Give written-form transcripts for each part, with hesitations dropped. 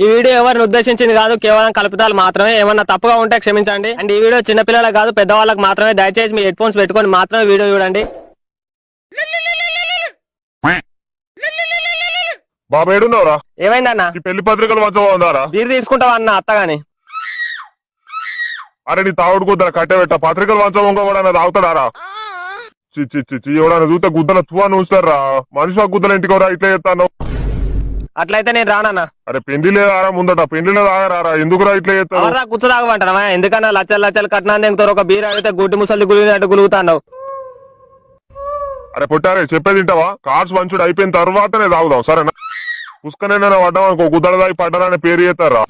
ఈ వీడియో ఎవరిని ఉద్దేశించింది కాదు, కేవలం కల్పితాలు మాత్రమే. ఏమన్నా తప్పుగా ఉంటే క్షమించండి. అండ్ ఈ వీడియో చిన్నపిల్లలకు కాదు, పెద్దవాళ్ళకి మాత్రమే. దయచేసి మీ హెడ్ ఫోన్స్ పెట్టుకొని మాత్రమే వీడియో చూడండి. బాబా ఏడున్నావురా? ఏమైందన్నా? ఈ పెళ్లి పత్రికలు మంచిగా బీరు తీసుకుంటావా అన్న అత్తగాని? అరే నీ తాగుడు గుద్దల కట్టే పెట్ట పత్రికలు మంచం కూడా తాగుతాడారా? చిచ్చి ఎవడన్నా చూస్తే గుద్దల తువాన్ని ఉంచుతారా? మనిషి గుద్దల ఇంటికి ఇట్లా చేస్తాను. అట్లయితే నేను రానన్నా. అరే పెళ్లి లేదా ముందట, పెళ్లిలో తాగరారా? ఎందుకురా ఇట్లా చేస్తాను? కూర్చో తాగమంటారా? ఎందుకన్నా లచ్చలు లచ్చలు కట్టినా ఒక బీరు అడిగితే గుడ్డి ముసలి గులినట్టు గులుగుతాను. అరే పుట్టారే చెప్పేది తింటావా? కార్స్ మంచుడు అయిపోయిన తర్వాతనే తాగుదాం సరేనా? పుష్కనైనా పడ్డాం అనుకో, గుద్దల దాగి పడ్డారని పేరు చేస్తారా?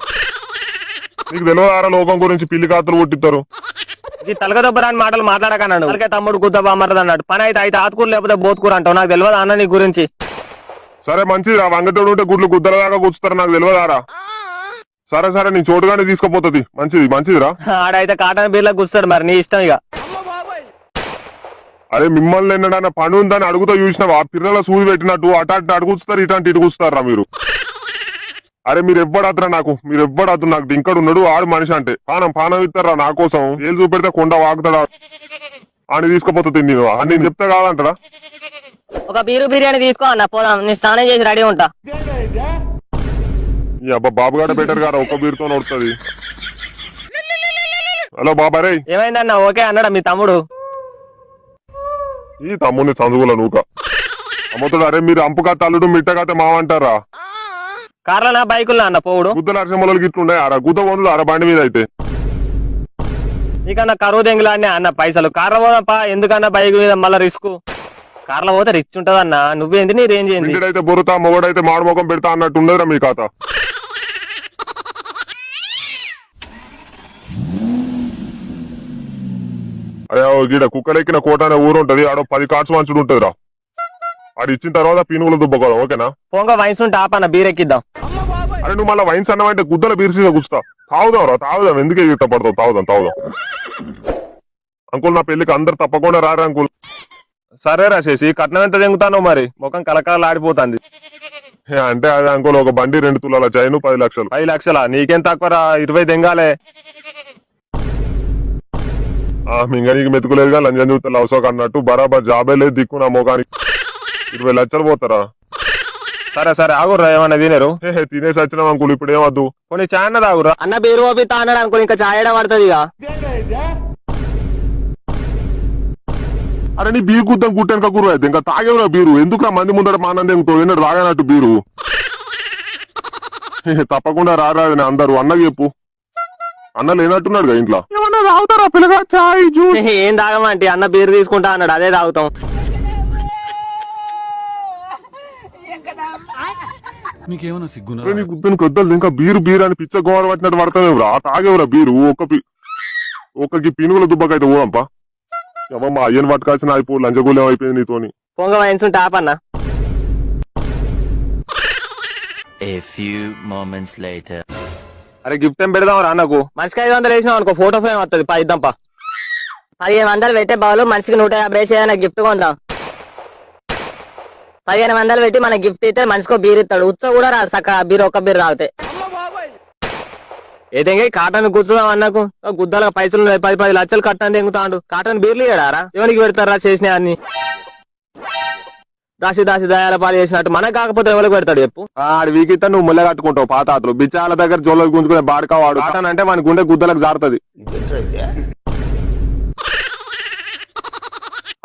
నీకు తెలియదారా లోకం గురించి? పిల్లి కాతులు కొట్టిస్తారు. ఈ తలగదొబ్బరాని మాటలు మాట్లాడకన్నాడు. అలాగే తమ్ముడు గుద్ద బామరది అన్నాడు. పని అయితే ఆతుకూరు లేకపోతే బోతుకూరు అంటావు. నాకు తెలియదు అన్న నీ గురించి. సరే మంచిది రా, వంగతోడు ఉంటే గుడ్లు గుద్దల దాకా కూర్చుతారు, నాకు తెలియదారా? సరే నీ చోటుగానే తీసుకుపోతుంది. మంచిదిరా. ఆడైతే కాటన్ బీర్లో కూర్చుతాడు, మరి నీ ఇష్టం ఇక. అరే మిమ్మల్ని ఎన్నడన్నా పని ఉందని అడుగుతా చూసినావా? పిల్లల సూది పెట్టినట్టు అటు అడుగుతారు, ఇటు కూర్చుతారా మీరు? అరే మీరు ఎవ్వడద్దురా నాకు, నాకు ఇంకడు ఉన్నాడు ఆడు మనిషి అంటే పానం ఇస్తారా నా కోసం? ఏళ్ళు చూపెడితే కొండ వాగుతాడా అని తీసుకుపోతుంది. నేను చెప్తే కాదంటారా? ఒక బీరు బిర్యానీ తీసుకో అన్న, పోదాం. నేను స్నానం చేసి రెడీ ఉంటా. ఈ అబ్బా బాబుగాడ బెటర్ గారా, ఒక్క బీరుతో నడుతుంది. హలో బాబారే, ఏమైందన్న? ఓకే అన్నాడా మీ తమ్ముడు? ఈ తమ్ముడిని చదువుల నూక అమ్ముతాడు. అరే మీరు అంపుగా తల్లుడు మిట్టగాతే మావంటారా? కార్లనా బైకుల్నా అన్న పోవుడు? గుద్ద లక్షమూలకి ఇట్లున్నాయి అరా, గుద్ద వందులు అర బండి మీద అయితే. నీకన్నా కరువు దెంగులాడినా అన్న పైసలు. కార్ల పోదాంపా, ఎందుకన్నా బైక్ మీద మళ్ళా రిస్క్. కార్ల పోతే రిచ్ ఉంటదన్నా. నువ్వేంది నీ రేంజ్ ఏంది? ఇంటిడైతే బొరుతా, మొగడైతే మాడుముఖం పెడతా అన్నట్టు ఉండదురా మీ ఖాతా. అరే గీడ కుక్కలెక్కిన కోట అనే ఊరు ఉంటది, ఆడ 10 కార్డ్స్ మంచుడు ఉంటది రా. ఆడు ఇచ్చిన తర్వాత పీనుగులు దుబ్బకోవడం ఓకేనా? పొంగ వైన్స్ ఉంటే ఆపన్న, బీర్ ఎక్కిద్దాం. అరే నువ్వు మళ్ళీ వైన్స్ అన్నమంటే గుద్దల బీర్సీగా కూర్చుతా. తాగుదాం ఎందుకే ఇష్టపడతావు? తాగుదాం. అంకుల్ నా పెళ్లికి అందరు తప్పకుండా రారా అంకుల్. సరే రాసేసి కట్నం ఎంత తెంగుతానో మరి? ముఖం కలకల ఆడిపోతుంది. అంటే అది అంకుల్, ఒక బండి 2 తులాల చైను 10 లక్షలు. 10 లక్షలా? నీకేం తక్కువ రా, 20 తెంగాలే. మింగ నీకు మెతుకులేదుగా లంజన్ చూస్తే అవసరం అన్నట్టు బరాబర్ జాబే లేదు దిక్కు నా మొగానికి. 20 లక్షలు పోతారా? సరే ఆగుర్రా, ఏమన్నా తినేరు? తినేసి వచ్చినాం అంకుల్, ఇప్పుడు ఏమద్దు కొన్ని చాయ్ అన్న తాగురా. అన్న బీరు ఓపితా అన్నాడు అనుకో, ఇంకా చాయ్ పడుతుంది ఇక. అరే నీ బీరు గుద్దాం గుట్టెనక గురు అయితే ఇంకా తాగేవరా బీరు? ఎందుకు మంది ముందర మానంది ఎంతో ఎన్నడు తాగనట్టు బీరు. తప్పకుండా రారాదని అందరు అన్నకి చెప్పు. అన్న లేనట్టున్నాడు ఇంట్లో. ఏమన్నా తాగుతారా పిల్లగా చాయ్ జ్యూస్? ఏం తాగమంటే అన్న బీరు తీసుకుంటా అన్నాడు, అదే తాగుతాం. మీకేమన్నా సిగ్గునా? నీ గుద్దని కొద్దలు ఇంకా బీరు అని పిచ్చ గోర పట్టినట్టు పడతావేవరా? తాగేవరా బీరు? ఒక్కకి పీనుగుల దుబ్బకైతే పోదంపా. మా అయ్యని పట్టుకాల్సిన అయిపో, లంచగూలెం అయిపోయింది నీతోని. పొంగ వైన్స్ ఉంటే ఆపన్న. A few moments later. అరే గిఫ్ట్ ఏం పెడదాం రా అన్నకు? మనిషికి 500 వేసినాం అనుకో, ఫోటో ఫ్రేమ్ వస్తుంది. ఇద్దాంపా. 1500 పెట్టే బాలు మనిషికి 150 వేసి ఏదైనా గిఫ్ట్ కొందాం. 1500 పెట్టి మన గిఫ్ట్ ఇస్తే మనిషికో బీర్ ఇస్తాడు. ఉత్సవ కూడా రా సక్క బీర్, ఒక్క బీర్ తాగితే. ఏదైనా కాటన్ కూర్చుదాం అన్నకు. గుద్దల పైసలు 10 లక్షలు కట్టని తెంగుతాడు. కాటన్ బీర్లు ఇయ్యడారా? ఎవరికి పెడతారా చేసిన అన్ని? దాసి దయాల పాలు చేసినట్టు మనకు కాకపోతే ఎవరికి పెడతాడు చెప్పు? ఆడు వీకితే నువ్వు ముళ్ళ కట్టుకుంటావు. పాతాతలు బిచ్చాల దగ్గర జోళ్ళకి గుంజుకునే బాడకా వాడు. కాటన్ అంటే మన గుండె గుద్దలకు జారుతుంది.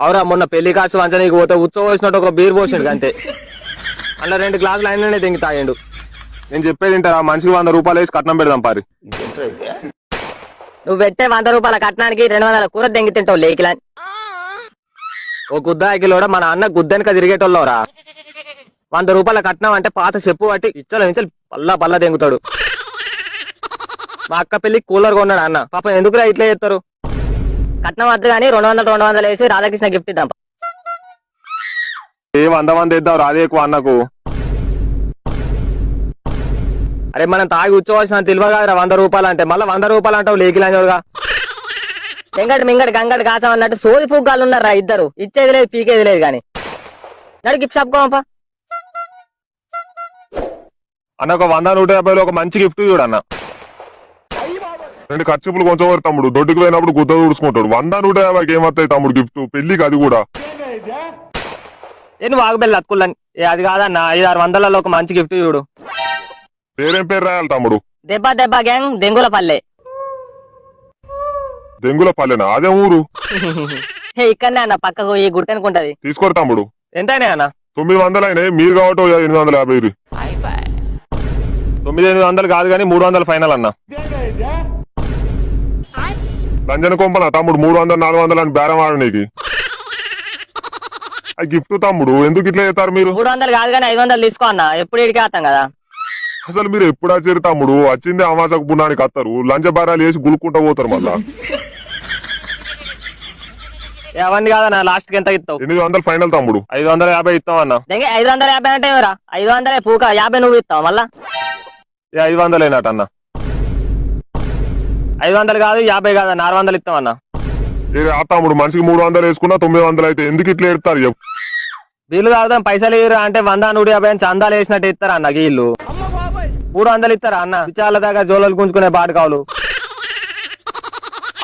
అవురా, మొన్న పెళ్లి కాసు వంచనీకి పోతే ఉత్సవం వచ్చినట్టు ఒక బీర్ పోసాడు అంతే. అలా 2 గ్లాసులు అయిననే తెంగి తాగిండు. నేను చెప్పేది ఏంటారా, మనిషికి 100 రూపాయలు వేసి కట్నం పెడదాం పారి. నువ్వు పెట్టే 100 రూపాయల కట్నానికి 200 కూర దెంగి తింటావు లేకిలా. ఓ గుద్దాకిలోడ మన అన్న గుద్దెనక తిరిగేటోళ్ళరా. 100 రూపాయల కట్నం అంటే పాత చెప్పు బట్టి ఇచ్చలు పల్లా దెంగుతాడు. మా అక్క పెళ్లికి కూలర్ కొన్నాడు అన్న. పాపం ఎందుకురా ఇట్లా చేస్తారు? కట్నం వద్దు కానీ 200 వేసి రాధాకృష్ణ గిఫ్ట్ ఇద్దాం. ఏ 100 ఇద్దాం రాదే ఎక్కువ అన్నకు. అరే మనం తాగి ఉచ్చవలసిన తెలియదు కదా 100 రూపాయలు అంటే. మళ్ళీ 100 రూపాయలు అంటావు లేకిలాగా. మింగడు గంగడు కాసం అన్నట్టు సోది పూగాలు ఉన్నారా ఇద్దరు. ఇచ్చేది లేదు పీకేది లేదు కానీ. నడు గిఫ్ట్ షాప్ కోమపా. అన్న ఒక 100-150 ఒక మంచి గిఫ్ట్ చూడన్న. 2 ఖర్చులు కొంచెం వరకు తమ్ముడు, దొడ్డుకు పోయినప్పుడు గుద్ద తుడుచుకుంటాడు. 100-150 ఏమవుతాయి తమ్ముడు గిఫ్ట్ పెళ్లికి, అది కూడా. నువ్వు ఆగబెల్లి అతుకుల్లని అది కాదన్న 500-600 ఒక మంచి గిఫ్ట్ చూడు. పేరేం పేరు రాయాలి తమ్ముడు? దెబ్బ దెబ్బ గ్యాంగ్ దెంగుల పల్లె. దెంగుల పల్లెనా? అదే ఊరు. ఇక్కడనే అన్న పక్కకు ఈ గుర్తనుకుంటది. తీసుకోరు తమ్ముడు. ఎంతైనా అన్న? 900 అయినాయి, మీరు కాబట్టి 850. 900 కాదు కానీ 300 ఫైనల్ అన్న. లంజన కొంపన తమ్ముడు 300-400 అని బేరం ఆడు నీకు. ఆ గిఫ్ట్ తమ్ముడు ఎందుకు ఇట్లా చేస్తారు మీరు? 300 కాదు కానీ 500 తీసుకో అన్న, ఎప్పుడు ఇడికి వస్తాం కదా. అసలు మీరు ఎప్పుడు వచ్చారు తమ్ముడు? వచ్చింది అమాసకు పుణ్యానికి వస్తారు, లంచ బేరాలు వేసి గులుక్కుంటూ పోతారు మళ్ళా. అవన్నీ కాదన్న, లాస్ట్ కి ఎంత ఇస్తావు? 800 ఫైనల్ తమ్ముడు. 550 ఇస్తాం అన్న. 550 అంటే ఏమరా? 500 పూక 50 నువ్వు ఇస్తావు మళ్ళా. 500 అయినట్టు అన్న. 500 కాదు 50 కాదన్న, 600 ఇస్తాం అన్న. ఆ తమ్ముడు మనిషికి 300 వేసుకున్నా 900 అయితే ఎందుకు ఇట్లా ఎడతారు చెప్పు? వీళ్ళు కాదుదాం పైసలు ఇయ్యరు అంటే 100-150 అని చందాలు వేసినట్టు ఇస్తారా అన్న వీళ్ళు? 300 ఇస్తారా అన్న? విచారాల దాకా జోలలు గుంజుకునే బాటు కావులు.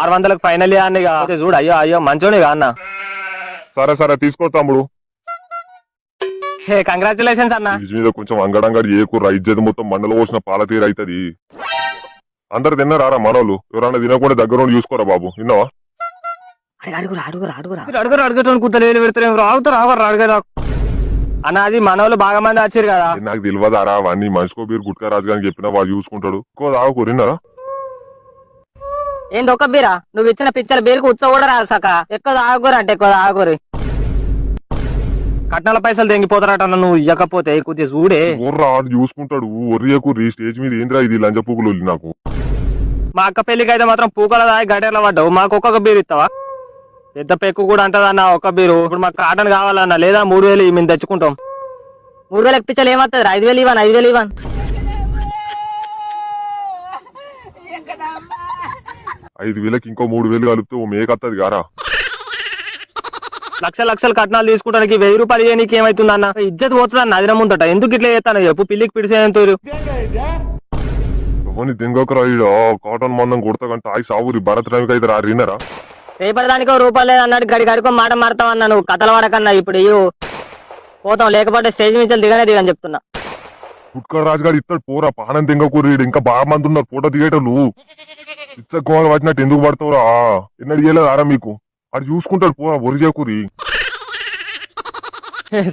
600కి ఫైనల్ అన్ని చూడు. అయ్యో అయ్యో మంచోని అన్న. సరే సరే తీసుకో తమ్ముడు. హే కంగ్రాచులేషన్స్ అన్న. ఫ్రిడ్జ్ మీద కొంచెం అంగడంగడి ఏ కూర ఇజ్జత మొత్తం మండలో పోసిన పాల తీరు అవుతుంది. అందరు తిన్నారా మనోళ్ళు? ఎవరన్నా తినకుండా దగ్గర చూసుకోరా బాబు. విన్నావా? అడుగుతాను కుత్తలేని పెడతారు అడుగుదా అన్న. అది మనోళ్ళు బాగా మంది వచ్చారు కదా. నాకు తెలియదారా అవన్నీ? మనిషికో బీరు గుట్కా రాజు గారికి చెప్పినా వాడు చూసుకుంటాడు. ఎక్కువ తాగకు. విన్నారా? ఏంటి ఒక్క బీరా? నువ్వు ఇచ్చిన పిచ్చర్ బీరుకు ఉత్సవ కూడా రాదు సక. ఎక్కువ తాగకూరు అంటే ఎక్కువ తాగకూరి. కట్నాల పైసలు తెంగిపోతారట నువ్వు ఇవ్వకపోతే. కొద్దిగా చూడే ఆడు చూసుకుంటాడు. ఒర్రియకూరి స్టేజ్ మీద ఏంద్రా ఇది లంచ పూకులు నాకు. మా అక్క పెళ్లికి అయితే మాత్రం పూకల దాగి గడేలా పడ్డావు. మాకు ఒక్కొక్క బీరు ఇస్తావా? పెద్ద పెక్కు కూడా అంటదన్న ఒక్క బీరు. ఇప్పుడు మాకు కాటన్ కావాలన్నా లేదా 3000 మేము తెచ్చుకుంటాం. 3000 పిచ్చలు ఏమవుతుంది? 5000 ఇవ్వను. 5000 ఇవ్వను. 5,000కి ఇంకో 3,000 కలిపితే ఓ మేకత్తది గారా. లక్షలు కట్నాలు తీసుకుంటానికి 1000 రూపాయలు చేయడానికి ఏమైతుందన్న? ఇజ్జత్ పోతుందన్న అది ముందట. ఎందుకు ఇట్లా చేస్తాను చెప్పు? పిల్లికి పిడిసేంత దింగకరా కాటన్ మందం కొడతా కంటే ఆయి సావురి భరత్ రవికి అయితే రీనరా. రేపటి దానికో రూపాయలు లేదు అన్నాడు. గడికో మాట మారుతావు అన్న. నువ్వు కథల వాడకన్నా ఇప్పుడు ఇయ్యు పోతాం, లేకపోతే స్టేజ్ నుంచి దిగని చెప్తున్నా. పుట్కర్ రాజుగారు ఇస్తాడు పోరా. పానం దింగకూరి ఇంకా బాగా మంది ఉన్నారు ఫోటో దిగేటోళ్ళు. ఇచ్చకోవాలి పట్టినట్టు ఎందుకు పడతావురా? ఎన్నడు చేయలేదారా మీకు? అది చూసుకుంటాడు పోరా. ఒరిజేకూరి.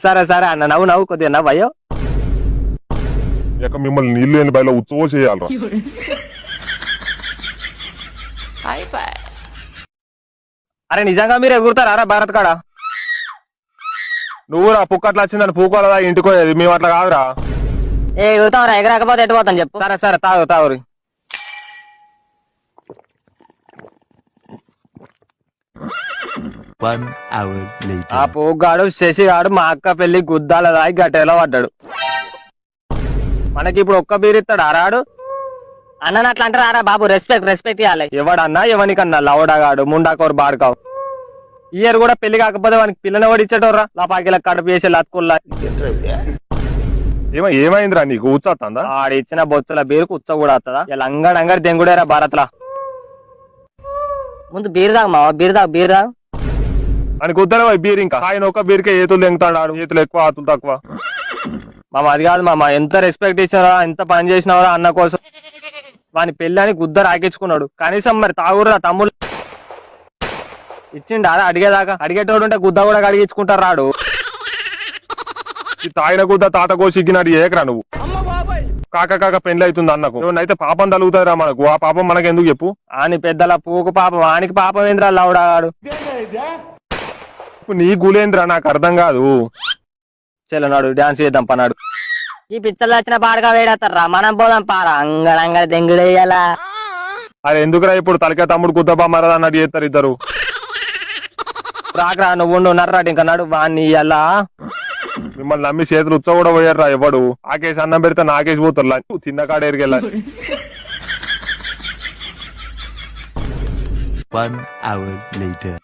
సరే సరే అన్న. నవ్వు కొద్దిగా నవ్వు. అయ్యో ఇక మిమ్మల్ని నీళ్ళు లేని బయట ఉత్సవం చేయాలరా. అరే నిజంగా మీరు ఎగురుతారా భారత్ కాడ? నువ్వు రా పుక్కట్లా వచ్చిందని పూకోలదా ఇంటికోయేది. మేము అట్లా కాదురా. ఎగురుతాం రా. ఎగరకపోతే ఎట్టిపోతాం చెప్పు. సరే సరే తాగు. ఆ పూగాడు శశిగాడు మా అక్క పెళ్లి గుద్దాల దాగి గట్టేలా పడ్డాడు. మనకి ఇప్పుడు ఒక్క బీరు ఇస్తాడు ఆరాడు అన్న. అట్లా అంటారా బాబు? రెస్పెక్ట్ ఇవ్వాలి. ఎవడన్నా ఎవనికన్నా లవడగాడు ముండాకోరు బాడుకావు. ఇయర్ కూడా పెళ్లి కాకపోతే వానికి పిల్లని వాడు ఇచ్చేటోర్రా. లపాకిల కడుపు వేసి లత్కుల్లా. ఏమైందిరా నీకు? ఉచ్చొస్తుందా? ఆడు ఇచ్చిన బొచ్చుల బీరుకు ఉచ్చ కూడా వస్తుందా? ఇలా అంగడంగడి దెంగుడేరా భారత్లా. ముందు బీరు తాగు మావా. బీరు తాగు అని కుద్దరే బీరు. ఇంకా ఆయన ఒక బీరుకే ఏతులు దెంగుతాడు. ఆడు ఏతులు ఎక్కువ ఆతులు తక్కువ. మామ అది కాదు మామ. ఎంత రెస్పెక్ట్ ఇచ్చినారా, ఎంత పని చేసినారా అన్న కోసం. వాని పెళ్లి అని గుద్ద రాకించుకున్నాడు. కనీసం మరి తాగురా తమ్ముళ్ళు ఇచ్చిండా అడిగేదాకా? అడిగేటోడు ఉంటే గుద్ద కూడా అడిగించుకుంటారు రాడు. ఈ తాగిన గుద్ద తాత కోసిగ్గినాడు ఏకరా నువ్వు. కాక పెళ్లి అవుతుంది అన్నకు. అయితే పాపం తలుగుతారా మనకు? ఆ పాపం మనకు ఎందుకు చెప్పు? ఆని పెద్దల పూకు పాపం. ఆనికి పాపం ఏంద్రా లవడాడు. నీ గులేంద్రా నాకు అర్థం కాదు. చెల్లనాడు డాన్స్ చేద్దాం పన్నాడు. ఈ పిచ్చర్లు వచ్చిన పాడగా వేడతారా? మనం పోదాం పారా. అంగడంగ దెంగుడేయాలా. అరే ఎందుకురా ఇప్పుడు తలకే తమ్ముడు గుద్దబా మరదా అన్నట్టు చేస్తారు ఇద్దరు. రాకరా నువ్వు నర్రాడు ఇంకా నాడు వాణ్ణి ఎలా. మిమ్మల్ని నమ్మి చేతులు ఉచ్చ కూడా పోయారా ఎవడు? ఆకేసి అన్నం పెడితే నాకేసి పోతారు. చిన్న కాడ ఎరికెళ్ళా. 1 hour later.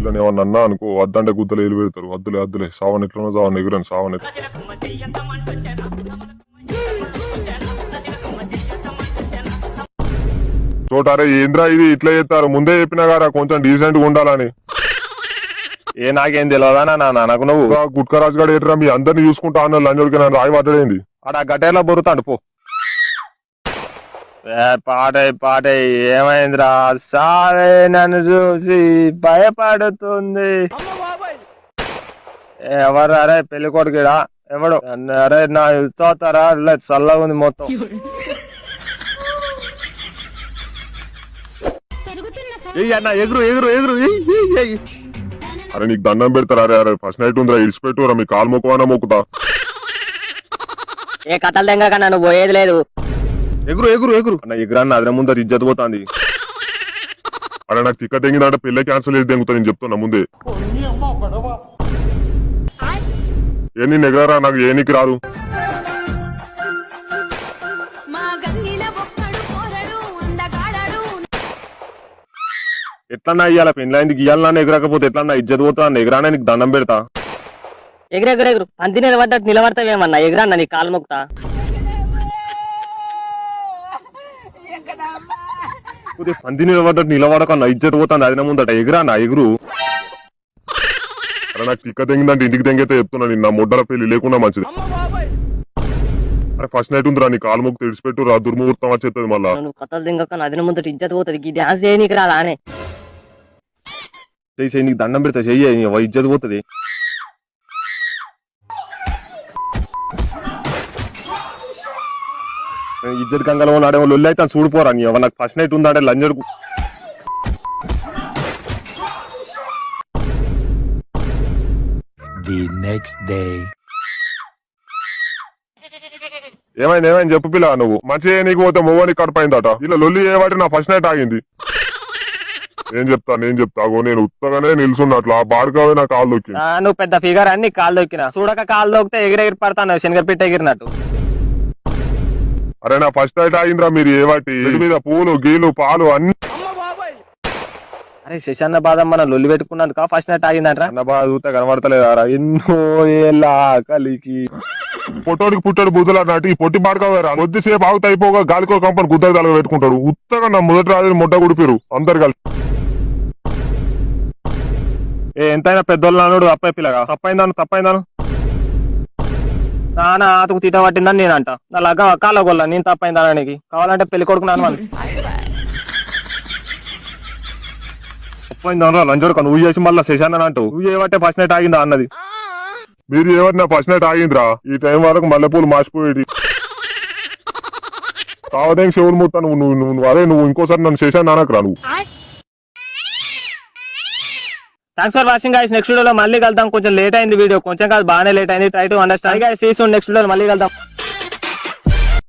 వీళ్ళని ఏమన్నా అన్నా అనుకో వద్దంటే గుద్దలు ఏలు పెడతారు. వద్దులే వద్దులే సావన్ ఎట్లనో సావన్ ఎగురని సావన్ ఎట్లా చోటారే ఏంద్రా ఇది ఇట్లా చేస్తారు ముందే చెప్పినా గారా కొంచెం డీసెంట్ గా ఉండాలని. ఏ నాకేం తెలియదా నాకు నువ్వు గుట్కరాజు గారు ఏంట్రా మీ అందరిని చూసుకుంటా అన్న లంజోడికి నన్ను రాయి పట్టడేంది. ఆడ గట్టేలా బొరుతాడు పో. పాటే ఏమైందిరా సారే నన్ను చూసి భయపడుతుంది. ఎవరు అరే పెళ్లి కొడుకుడా ఎవడు అరే నా చూస్తారా చల్లగా ఉంది మొత్తం. అన్న ఎగురు ఎగురు ఎగురు. అరే నీకు దండం పెడతారా? అరే అరే ఫస్ట్ నైట్ ఉందిరా ఇడిచిపెట్టురా మీ కాలు మొక్కువన్నా మొక్కుతా. ఏ కథలు తెంగ కన్నా నువ్వు పోయేది లేదు. ఎగురు ఎగురు ఎగురు అన్న ఎగురన్న అదే ముందర ఇజ్జత్ పోతుంది. అరే నాకు టికెట్ తెంగిందంటే పెళ్ళే క్యాన్సిల్ చేసి తెంగుతా నేను చెప్తున్నా ముందే. ఏ నేను ఎగరారా నాకు ఏ నీకు రాదు. ఎట్లన్నా ఇయ్యాల పెళ్ళైంది గీయాలన్నా ఎగరకపోతే ఎట్లన్నా ఇజ్జత్ పోతా అన్న ఎగరానే నీకు దండం పెడతా. ఎగురెగురెగురు పంది నిలబడ్డట్టు నిలబడతావేమన్నా ఎగరన్నా నీ కాలు మొక్కుతా. పంది నిలబడ్డట్టు నిలబడకన్నా ఇజ్జత్ పోతాను అది ముందట ఎగురానా ఎగురు. అరే నాకు టికెట్ తెంగిందంటే ఇంటికి తెంగైతే చెప్తున్నా నిన్న మొడ్డల పెళ్లి లేకుండా మంచిది. అరే ఫస్ట్ నైట్ ఉందిరా నీ కాలు మొక్కు తెడిచిపెట్టురా దుర్ముహూర్తం వచ్చేస్తుంది మళ్ళా. కథలు దింగక అది ముందట ఇజ్జత్ పోతుంది. ఈ డాన్స్ చేయనీకి రాదా అనే చెయ్యి నీకు దండం పెడతా చెయ్యి ఇజ్జత్ పోతుంది. ఇజ్జత్ గంగలో ఉన్నాడేమో లొల్లి అయితే చూడిపోరా నీ నాకు ఫస్ట్ నైట్ ఉందాడే లంజడుకు. The next day. ఏమైంది ఏమైంది చెప్పు పిల్ల నువ్వు మంచిగా నీకు పోతే మొవ్వని కడపైందట ఇలా లొల్లి ఏవాటి నా ఫస్ట్ నైట్ ఆగింది. నేను చెప్తా అగో నేను ఉత్తగానే నిల్చున్నట్లు ఆ బాడుకావే నా కాలు దొక్కి. నువ్వు పెద్ద ఫిగర్ అన్ని కాలు దొక్కినా చూడక కాలు దొక్కితే ఎగిరెగిరి పడతాను శనగపిట్ట ఎగిరినట్టు. అరే నా ఫస్ట్ నైట్ ఆగిందిరా మీరు ఏవాటి మీద పూలు గీలు పాలు అన్ని. అరే శశాన్న బాధ మన లొల్లి పెట్టుకున్నందుక ఫస్ట్ నైట్ ఆగిందంట. అన్న బాధ చూస్తే కనబడతలేదారా ఎన్నో ఏళ్ళ కలికి పొట్టోడికి పుట్టాడు బుద్ధులు అన్నట్టు ఈ పొట్టి బాడుకోవారా కొద్దిసేపు ఆగుతా అయిపోగా గాలికో కంపని గుద్దలు తల పెట్టుకుంటాడు. ఉత్తగా నా మొదటి రాజు మొట్ట గుడిపిరు అందరు కలిసి. ఎంతైనా పెద్దోళ్ళు అన్నాడు తప్పై పిల్లగా తప్పైందాను నాన్న ఆతకు తీట పట్టిందని నేనంట నా లగ్గ కాళ్ళ గొల్ల నేను తప్పైందానికి కావాలంటే పెళ్లి కొడుకున్నాను అని తప్పైందా లంజోడుక నువ్వు చేసి మళ్ళీ శశాన్ అంటూ నువ్వు చేయబట్టే ఫస్ట్ నైట్ ఆగిందా అన్నది. మీరు ఏమన్నా నా ఫస్ట్ నైట్ ఆగిందిరా ఈ టైం వరకు మల్లెపూలు మాసిపోయేది. కావదేం చెవులు మూతా నువ్వు అదే నువ్వు ఇంకోసారి నన్ను శశాన్ నానకరా నువ్వు. Thanks for watching guys. Next వీడియోలో మళ్ళీ కలుద్దాం. కొంచెం లేట్ అయింది వీడియో కొంచెం కాదు బాగానే లేట్ అయింది. Try to understand guys. See soon next వీడియోలో మళ్ళీ కలుద్దాం.